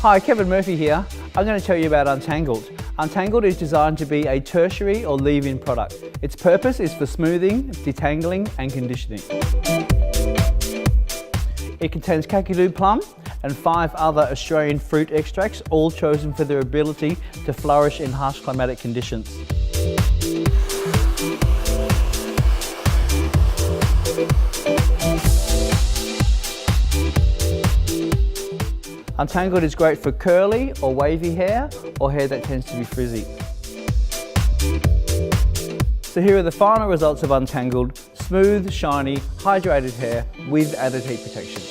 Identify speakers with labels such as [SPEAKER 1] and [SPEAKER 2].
[SPEAKER 1] Hi, Kevin.Murphy here. I'm going to tell you about Untangled. Untangled is designed to be a tertiary or leave-in product. Its purpose is for smoothing, detangling and conditioning. It contains kakadu plum and 5 other Australian fruit extracts, all chosen for their ability to flourish in harsh climatic conditions. Untangled is great for curly or wavy hair or hair that tends to be frizzy. So here are the final results of Untangled: smooth, shiny, hydrated hair with added heat protection.